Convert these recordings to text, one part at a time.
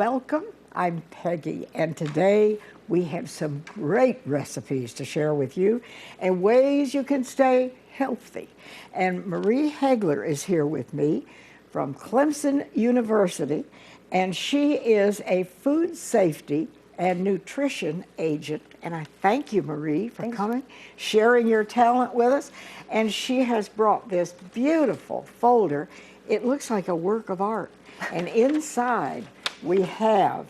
welcome. I'm Peggy, and today we have some great recipes to share with you and ways you can stay healthy. And Marie Heglar is here with me from Clemson University, and she is a food safety and nutrition agent. And I thank you, Marie, for coming, sharing your talent with us. And she has brought this beautiful folder. It looks like a work of art. And inside we have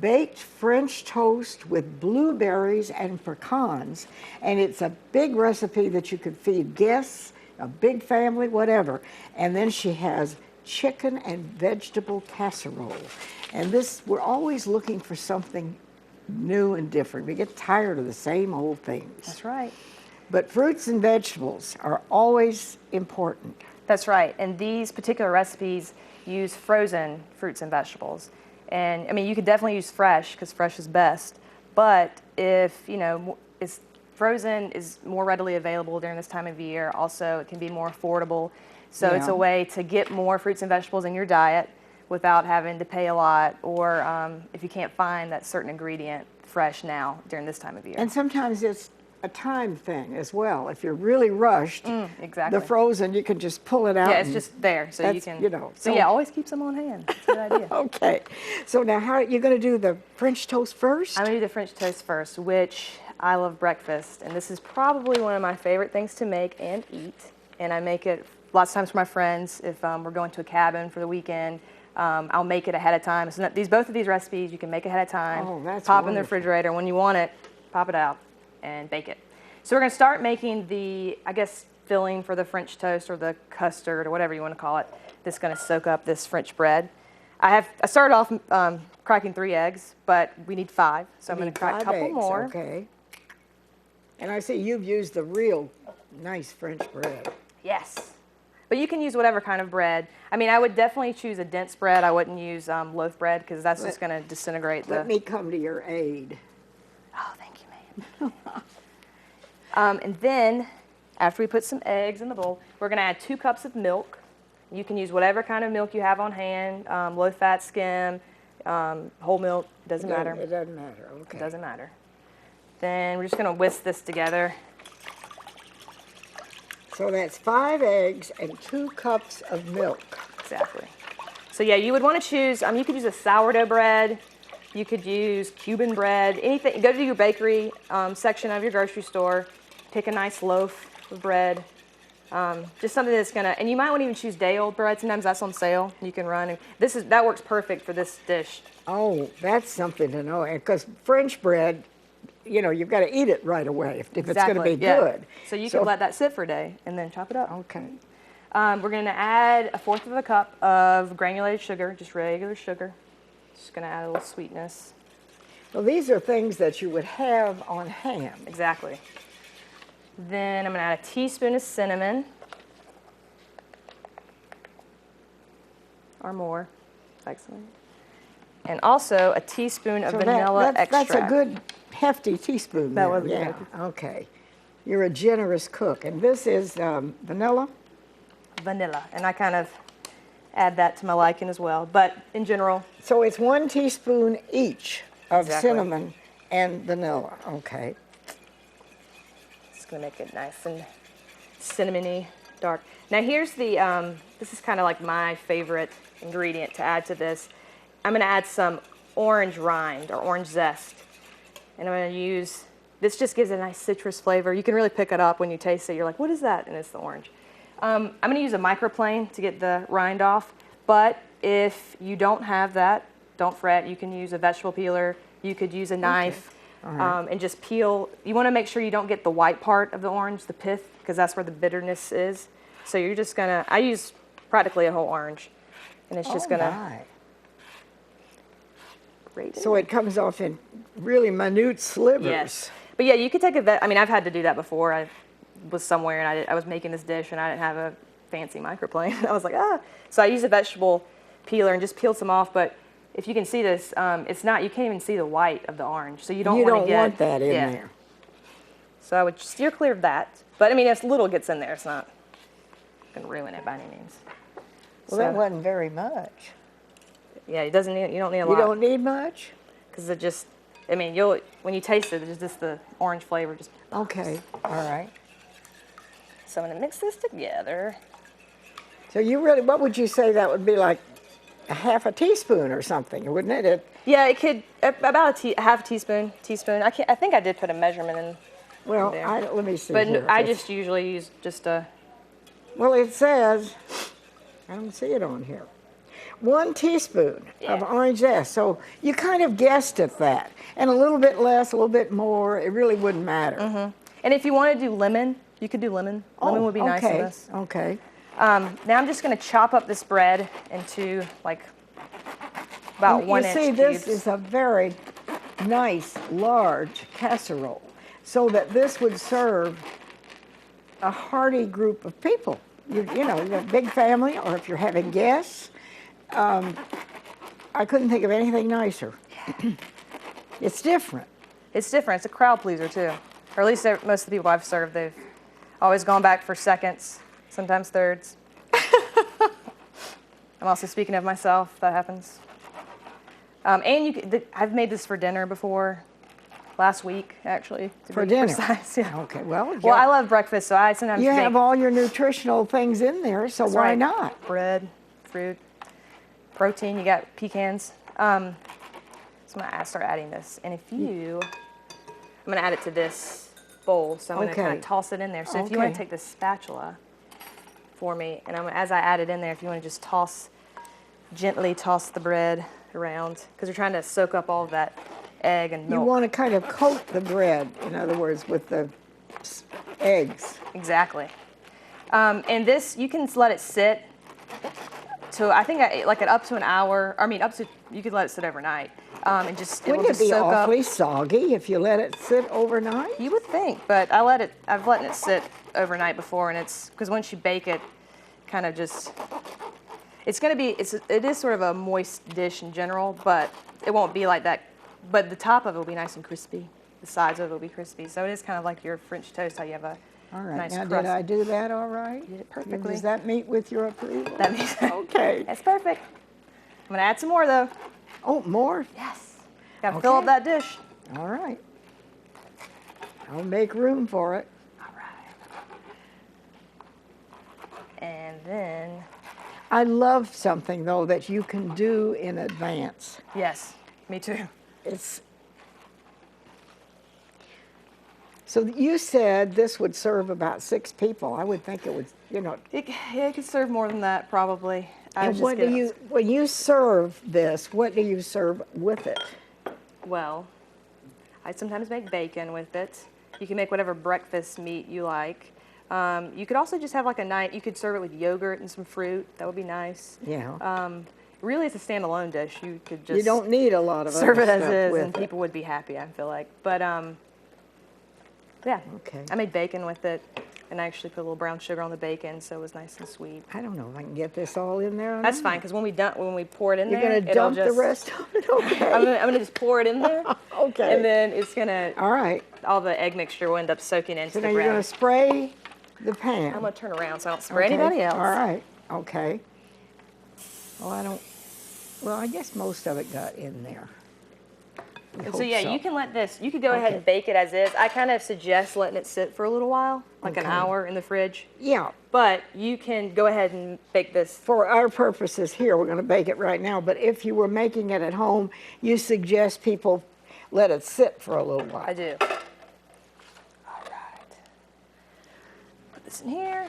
baked French toast with blueberries and pecans. And it's a big recipe that you could feed guests, a big family, whatever. And then she has chicken and vegetable casserole. And this, we're always looking for something new and different. We get tired of the same old things. That's right. But fruits and vegetables are always important. That's right. And these particular recipes use frozen fruits and vegetables. And I mean, you could definitely use fresh because fresh is best. But if, you know, it's frozen is more readily available during this time of year. Also, it can be more affordable. So it's a way to get more fruits and vegetables in your diet without having to pay a lot, or if you can't find that certain ingredient fresh now during this time of year. And sometimes it's a time thing as well. If you're really rushed, exactly. the frozen, you can just pull it out. Yeah, it's just there, so you can, you know. So yeah, always keep some on hand. That's a good idea. Okay, so now how are you going to do the French toast first? I'm going to do the French toast first, which I love breakfast, and this is probably one of my favorite things to make and eat. And I make it lots of times for my friends. If we're going to a cabin for the weekend, I'll make it ahead of time. So both of these recipes you can make ahead of time. Oh, that's pop wonderful. in the refrigerator. When you want it, pop it out and bake it. So we're going to start making the, I guess, filling for the French toast or the custard or whatever you want to call it. That's going to soak up this French bread. I started off cracking 3 eggs, but we need 5. So I'm going to crack a couple more. Okay. And I see you've used the real nice French bread. Yes. But you can use whatever kind of bread. I mean, I would definitely choose a dense bread. I wouldn't use loaf bread because that's just going to disintegrate the... Let me come to your aid. Oh, thank you, ma'am. And then, after we put some eggs in the bowl, we're going to add 2 cups of milk. You can use whatever kind of milk you have on hand, low-fat skim, whole milk, doesn't matter. It doesn't matter, okay. It doesn't matter. Then we're just going to whisk this together. So that's 5 eggs and 2 cups of milk. Exactly. So yeah, you would want to choose, you could use a sourdough bread, you could use Cuban bread, anything. Go to your bakery section of your grocery store, pick a nice loaf of bread, just something that's gonna, and you might want to even choose day-old bread. Sometimes that's on sale. You can run, and that works perfect for this dish. Oh, that's something to know, because French bread, you know, you've got to eat it right away if it's going to be good. So you can let that sit for a day and then chop it up. Okay. We're going to add 1/4 of a cup of granulated sugar, just regular sugar. Just going to add a little sweetness. Well, these are things that you would have on hand. Exactly. Then I'm going to add a teaspoon of cinnamon. Or more. Excellent. And also a teaspoon of vanilla extract. That's a good hefty teaspoon. That was yeah. Okay. You're a generous cook. And this is vanilla? Vanilla. And I kind of add that to my liking as well. But in general. So it's 1 teaspoon each of cinnamon and vanilla. Okay. It's going to make it nice and cinnamony, dark. Now here's the, this is kind of like my favorite ingredient to add to this. I'm going to add some orange rind or orange zest. And I'm going to use, this just gives it a nice citrus flavor. You can really pick it up when you taste it. You're like, what is that? And it's the orange. I'm going to use a microplane to get the rind off. But if you don't have that, don't fret. You can use a vegetable peeler. You could use a knife and just peel. You want to make sure you don't get the white part of the orange, the pith, because that's where the bitterness is. So you're just going to, I use practically a whole orange. And it's just going to. So it comes off in really minute slivers. Yes. But yeah, you could take I mean, I've had to do that before. I was somewhere and I was making this dish and I didn't have a fancy microplane. I was like, ah. So I used a vegetable peeler and just peeled some off. But if you can see this, it's not, you can't even see the white of the orange. So you don't want that in there. So I would steer clear of that. But I mean, if little gets in there, it's not going to ruin it by any means. Well, that wasn't very much. Yeah, it doesn't need, you don't need a You lot. don't need much? Because it just, I mean, when you taste it, it's just the orange flavor just. Okay, all right. So I'm gonna mix this together. So you really, what would you say that would be like a half a teaspoon or something, wouldn't it? Yeah, it could, about a half a teaspoon. I think I did put a measurement in Well, there. let me see But here. I just usually use just a, Well, it says, I don't see it on here. 1 teaspoon of Yeah. orange zest. So you kind of guessed at that. And a little bit less, a little bit more, it really wouldn't matter. and if you want to do lemon, you could do lemon. Lemon would be nice in this. Okay. Now I'm just gonna chop up this bread into like about And 1 you inch see, cubes. this is a very nice, large casserole, so that this would serve a hearty group of people. You know, you have a big family, or if you're having guests. I couldn't think of anything nicer. It's different. It's different. It's a crowd pleaser too, or at least most of the people I've served, they've always gone back for seconds, sometimes thirds. I'm also speaking of myself. That happens. And I've made this for dinner before, last week actually. For dinner? Precise, yeah. Okay, well, Well, I love breakfast, so I sometimes you make. have all your nutritional things in there, so That's why right. not? Bread, fruit, protein. You got pecans. So I'm gonna start adding this, and I'm gonna add it to this bowl. So I'm gonna kind Okay. of toss it in there. So if you want Okay. to take this spatula for me, and as I add it in there, if you want to just gently toss the bread around, because you're trying to soak up all of that egg and You milk. want to kind of coat the bread, in other words, with the eggs. Exactly. And this, you can let it sit to, I think, like up to an hour. I mean, you could let it sit overnight. And just, it will Wouldn't it just be soak up. awfully soggy if you let it sit overnight? You would think, but I've let it sit overnight before, and it's, because once you bake it, kind of just, it is sort of a moist dish in general, but it won't be like that. But the top of it will be nice and crispy. The sides of it will be crispy. So it is kind of like your French toast, how you have a All right, nice now crust. did I do that all right? You did it perfectly. Does that meet with your approval? That means Okay. that's perfect. I'm gonna add some more though. Oh, more? Yes. Gotta fill up Okay. that dish. All right. I'll make room for it. All right. And then, I love something, though, that you can do in advance. yes, me too. It's so you said this would serve about 6 people. I would think it would, you know. It could serve more than that probably. And what do you, when you serve this, what do you serve with it? Well, I sometimes make bacon with it. You can make whatever breakfast meat you like. You could also just have like you could serve it with yogurt and some fruit. That would be nice. Yeah. Really, it's a standalone dish. You could just You don't need a lot of serve other it as stuff is, with and it. people would be happy, I feel like. But yeah, Okay. I made bacon with it, and I actually put a little brown sugar on the bacon, so it was nice and sweet. I don't know if I can get this all in there. or That's not. fine, because when we pour it in You're there, going to it'll dump the just, rest of it? Okay. I'm gonna just pour it in there, Okay. and then it's gonna, All right. all the egg mixture will end up soaking into So the now bread. you're going to spray the pan. I'm gonna turn around so I don't spray Okay. anybody else. All right. Okay. Well, I guess most of it got in there. We And so hope yeah, so. you can let this. You could go ahead Okay. and bake it as is. I kind of suggest letting it sit for a little while, like an Okay. hour in the fridge. Yeah. But you can go ahead and bake this. For our purposes here, we're going to bake it right now. But if you were making it at home, you suggest people let it sit for a little while. I do. All right. Put this in here.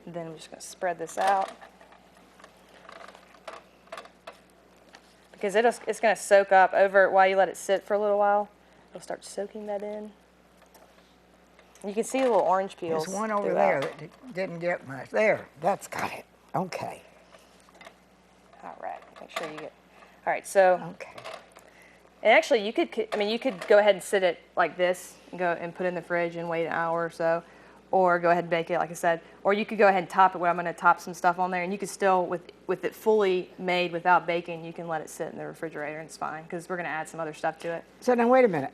And then I'm just going to spread this out. Because it's going to soak up over while you let it sit for a little while. It'll start soaking that in. You can see the little orange peels. There's one over throughout. there that didn't get much. There, that's got it. Okay. All right. Make sure you get. All right. So, Okay. and actually, you could go ahead and sit it like this and go and put it in the fridge and wait an hour or so, or go ahead and bake it like I said, or you could go ahead and top it. Where I'm going to top some stuff on there, and you could still with it fully made without baking, you can let it sit in the refrigerator and it's fine because we're going to add some other stuff to it. So now wait a minute.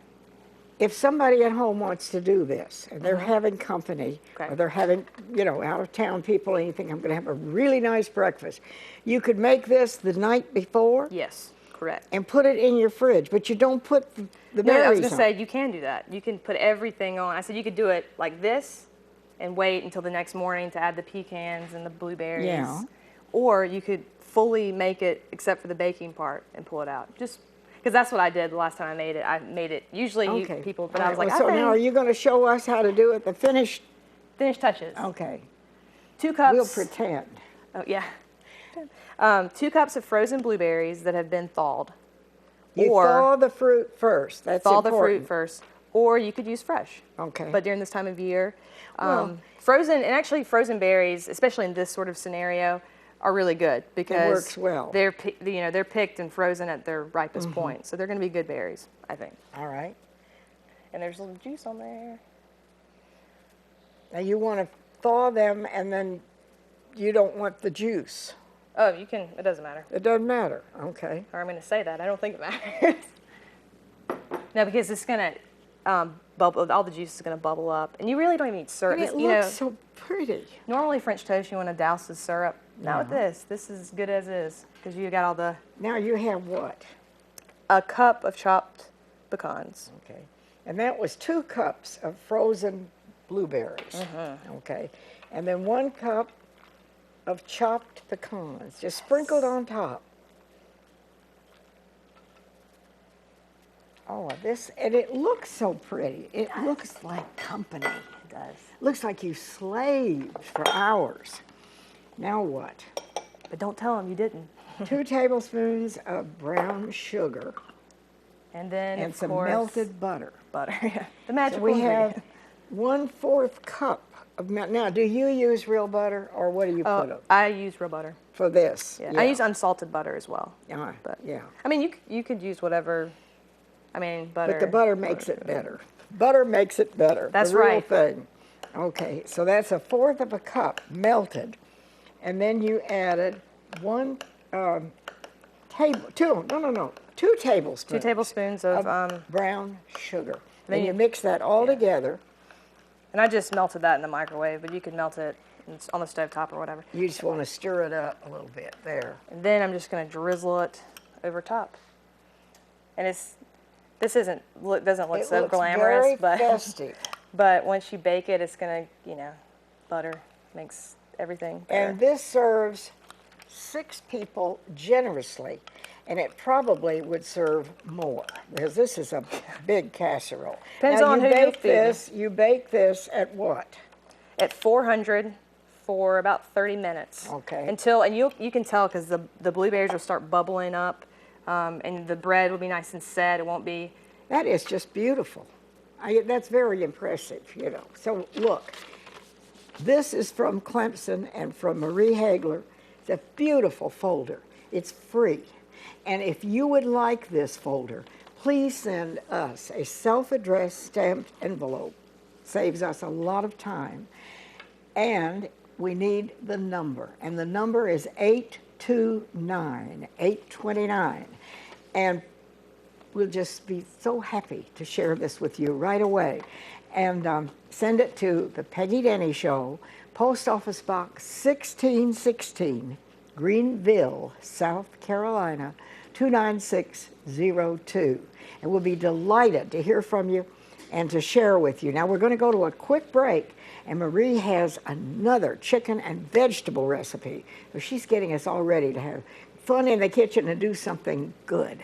if somebody at home wants to do this and they're having company, Okay. or they're having, out of town people, anything, I'm going to have a really nice breakfast. You could make this the night before Yes, correct. and put it in your fridge, but you don't put the No, I was berries going to on. say you can do that. You can put everything on. I said you could do it like this and wait until the next morning to add the pecans and the blueberries. Yeah. Or you could fully make it except for the baking part and pull it out. Just because that's what I did the last time I made it. I made it usually people, but All I was right, like, well, so I now are think you going to show us how to do it, the finished? finished touches. Okay. 2 cups. We'll pretend. Oh yeah. 2 cups of frozen blueberries that have been thawed. You or thaw the fruit first. That's thaw important. the fruit first, or you could use fresh. Okay. But during this time of year, Well- frozen, and actually frozen berries, especially in this sort of scenario, are really good because works well. they're they're picked and frozen at their ripest point, so they're going to be good berries, I think. All right. And there's a little juice on there. Now you want to thaw them, and then you don't want the juice. Oh, you can. It doesn't matter. It doesn't matter. Okay. Or I'm going to say that. I don't think it matters. No, because it's going to bubble. All the juice is going to bubble up, and you really don't even need syrup. And it This- looks so pretty. Normally French toast, you want to douse the syrup. Not with this. This is as good as is because you got all the Now you have what? a cup of chopped pecans. Okay. And that was 2 cups of frozen blueberries. Okay. And then 1 cup of chopped pecans, just sprinkled on top. Oh, this, and it looks so pretty. It looks like company. It does. Looks like you slaved for hours. Now what? But don't tell them you didn't. 2 tablespoons of brown sugar And then and of some course, melted butter. butter. Yeah. The So magical we ingredient. have 1/4 cup of milk. Now, do you use real butter, or what do you put up I use real butter. for this? Yeah. I use unsalted butter as well. But yeah. I mean, you could use whatever. I mean, butter. But the butter makes it better. Butter makes it better. That's the real right. thing. Okay, so that's 1/4 of a cup melted, and then you added 2 tablespoons. 2 tablespoons of brown sugar. Then And you you- mix that all together. and I just melted that in the microwave, but you could melt it on the stovetop or whatever. You just want to stir it up a little bit there. And then I'm just going to drizzle it over top. And this doesn't look It so looks glamorous, very but festive. but once you bake it, it's going to, butter makes everything better. And this serves 6 people generously, and it probably would serve more because this is a big casserole. Depends now, on who you're feeding. You bake this at what? At 400 for about 30 minutes. Okay. And you can tell because the blueberries will start bubbling up, and the bread will be nice and set. It won't be. That is just beautiful. That's very impressive, So look, this is from Clemson and from Marie Heglar. It's a beautiful folder. It's free. And if you would like this folder, please send us a self-addressed stamped envelope. Saves us a lot of time. And we need the number. And the number is 829. And we'll just be so happy to share this with you right away. And send it to the Peggy Denny Show, Post Office Box 1616, Greenville, South Carolina, 29602. And we'll be delighted to hear from you and to share with you. Now we're going to go to a quick break, and Marie has another chicken and vegetable recipe. So she's getting us all ready to have fun in the kitchen and do something good.